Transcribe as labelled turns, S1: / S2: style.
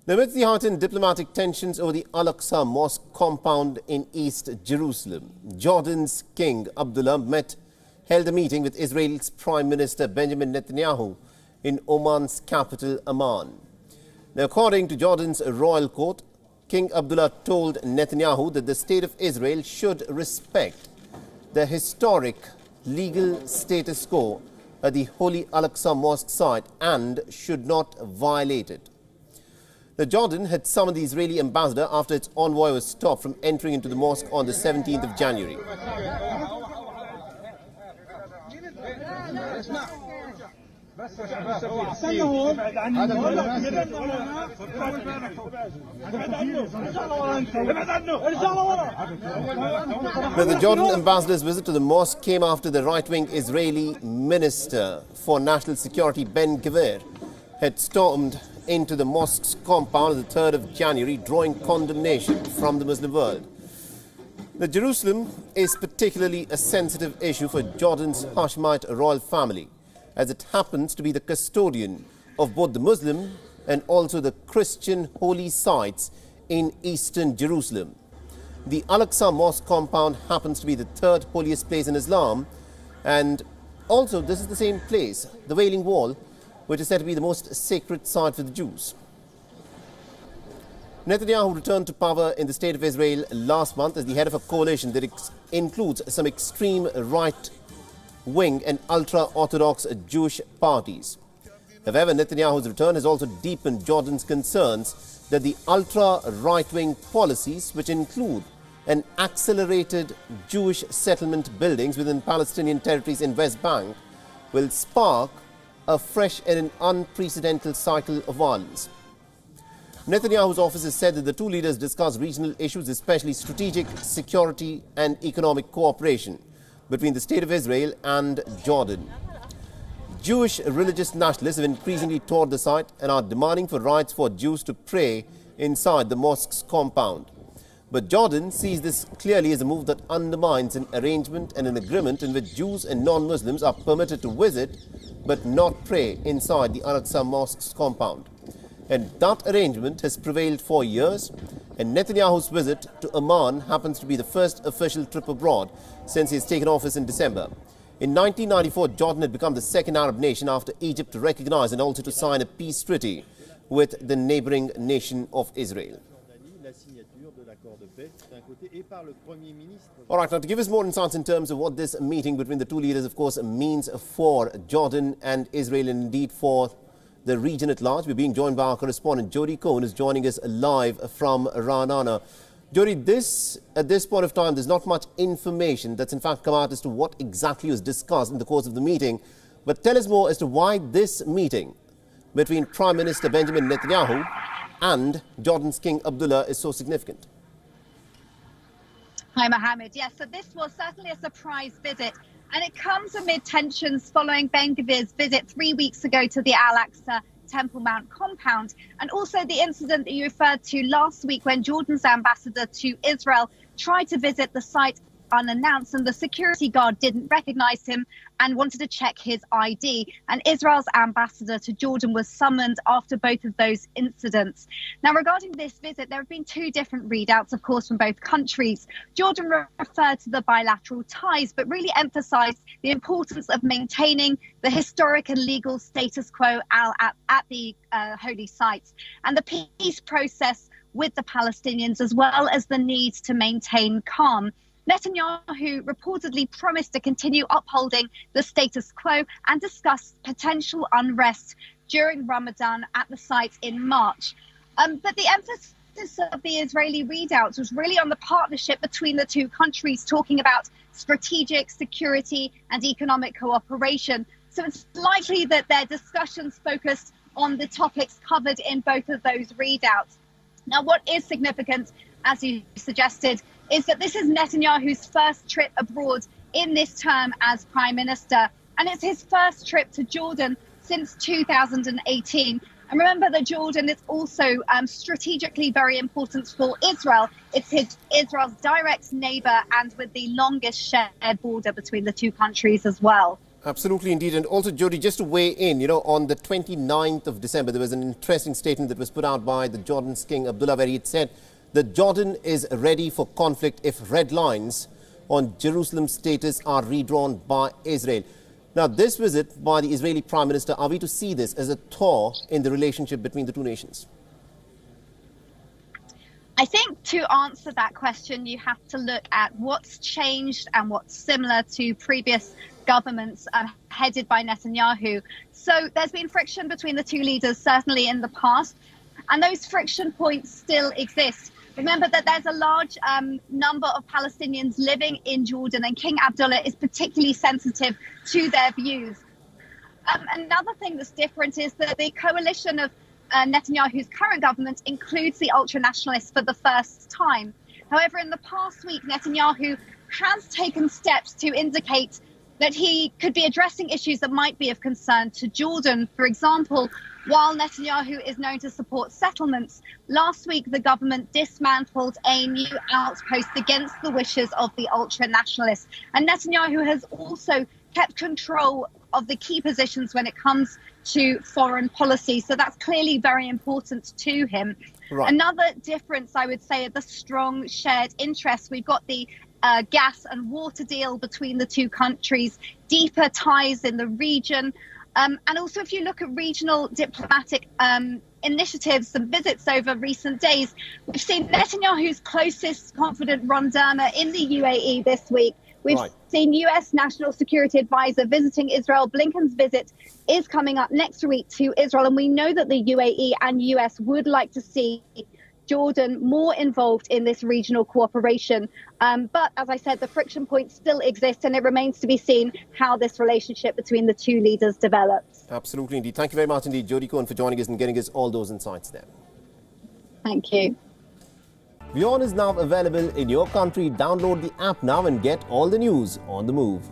S1: Amidst the heightened diplomatic tensions over the Al-Aqsa mosque compound in East Jerusalem, Jordan's King Abdullah held a meeting with Israel's Prime Minister Benjamin Netanyahu in Oman's capital Amman. Now, according to Jordan's royal court, King Abdullah told Netanyahu that the state of Israel should respect the historic legal status quo at the Holy Al-Aqsa mosque site and should not violate it. Now, Jordan had summoned the Israeli ambassador after its envoy was stopped from entering into the mosque on the 17th of January. Now, the Jordan ambassador's visit to the mosque came after the right-wing Israeli Minister for National Security, Ben Gvir, had stormed into the mosque's compound on the 3rd of January, drawing condemnation from the Muslim world. Now, Jerusalem is particularly a sensitive issue for Jordan's Hashemite royal family, as it happens to be the custodian of both the Muslim and also the Christian holy sites in eastern Jerusalem. The Al-Aqsa mosque compound happens to be the third holiest place in Islam, and also this is the same place, the Wailing Wall, which is said to be the most sacred site for the Jews. Netanyahu returned to power in the state of Israel last month as the head of a coalition that includes some extreme right-wing and ultra-Orthodox Jewish parties. However, Netanyahu's return has also deepened Jordan's concerns that the ultra-right-wing policies, which include an accelerated Jewish settlement buildings within Palestinian territories in West Bank, will spark a fresh and an unprecedented cycle of violence. Netanyahu's office has said that the two leaders discussed regional issues, especially strategic security and economic cooperation between the State of Israel and Jordan. Jewish religious nationalists have increasingly toured the site and are demanding for rights for Jews to pray inside the mosque's compound. But Jordan sees this clearly as a move that undermines an arrangement and an agreement in which Jews and non-Muslims are permitted to visit but not pray inside the Al-Aqsa mosque's compound. And that arrangement has prevailed for years, and Netanyahu's visit to Amman happens to be the first official trip abroad since he has taken office in December. In 1994, Jordan had become the second Arab nation after Egypt to recognize and also to sign a peace treaty with the neighboring nation of Israel. All right, now to give us more insights in terms of what this meeting between the two leaders, of course, means for Jordan and Israel and indeed for the region at large, we're being joined by our correspondent Jody Cohen, who's joining us live from Ra'anana. Jody, at this point of time, there's not much information that's in fact come out as to what exactly was discussed in the course of the meeting. But tell us more as to why this meeting between Prime Minister Benjamin Netanyahu and Jordan's King Abdullah is so significant.
S2: Hi, Mohammed. Yes, so this was certainly a surprise visit, and it comes amid tensions following Ben Gvir's visit 3 weeks ago to the Al-Aqsa Temple Mount compound, and also the incident that you referred to last week when Jordan's ambassador to Israel tried to visit the site unannounced, and the security guard didn't recognize him and wanted to check his ID. And Israel's ambassador to Jordan was summoned after both of those incidents. Now, regarding this visit, there have been two different readouts, of course, from both countries. Jordan referred to the bilateral ties, but really emphasized the importance of maintaining the historic and legal status quo at the holy sites and the peace process with the Palestinians, as well as the need to maintain calm. Netanyahu reportedly promised to continue upholding the status quo and discuss potential unrest during Ramadan at the site in March. But the emphasis of the Israeli readouts was really on the partnership between the two countries, talking about strategic security and economic cooperation. So it's likely that their discussions focused on the topics covered in both of those readouts. Now, what is significant, as you suggested, is that this is Netanyahu's first trip abroad in this term as Prime Minister, and it's his first trip to Jordan since 2018. And remember that Jordan is also strategically very important for Israel. It's Israel's direct neighbor and with the longest shared border between the two countries as well.
S1: Absolutely indeed. And also, Jody, just to weigh in, on the 29th of December, there was an interesting statement that was put out by the Jordan's King Abdullah, where he had said that Jordan is ready for conflict if red lines on Jerusalem's status are redrawn by Israel. Now, this visit by the Israeli Prime Minister, are we to see this as a thaw in the relationship between the two nations?
S2: I think to answer that question, you have to look at what's changed and what's similar to previous governments headed by Netanyahu. So there's been friction between the two leaders, certainly in the past, and those friction points still exist. Remember that there's a large number of Palestinians living in Jordan, and King Abdullah is particularly sensitive to their views. Another thing that's different is that the coalition of Netanyahu's current government includes the ultra-nationalists for the first time. However, in the past week, Netanyahu has taken steps to indicate that he could be addressing issues that might be of concern to Jordan. For example, while Netanyahu is known to support settlements, last week the government dismantled a new outpost against the wishes of the ultra-nationalists. And Netanyahu has also kept control of the key positions when it comes to foreign policy. So that's clearly very important to him. Right. Another difference, I would say, are the strong shared interests. We've got the gas and water deal between the two countries, deeper ties in the region. And also, if you look at regional diplomatic initiatives and visits over recent days, we've seen Netanyahu's closest confidant Ron Dermer in the UAE this week. We've seen US National Security Advisor visiting Israel. Blinken's visit is coming up next week to Israel. And we know that the UAE and US would like to see Jordan more involved in this regional cooperation. But as I said, the friction points still exist, and it remains to be seen how this relationship between the two leaders develops.
S1: Absolutely indeed. Thank you very much indeed, Jody Cohen, for joining us and getting us all those insights there.
S2: Thank you.
S1: WION is now available in your country. Download the app now and get all the news on the move.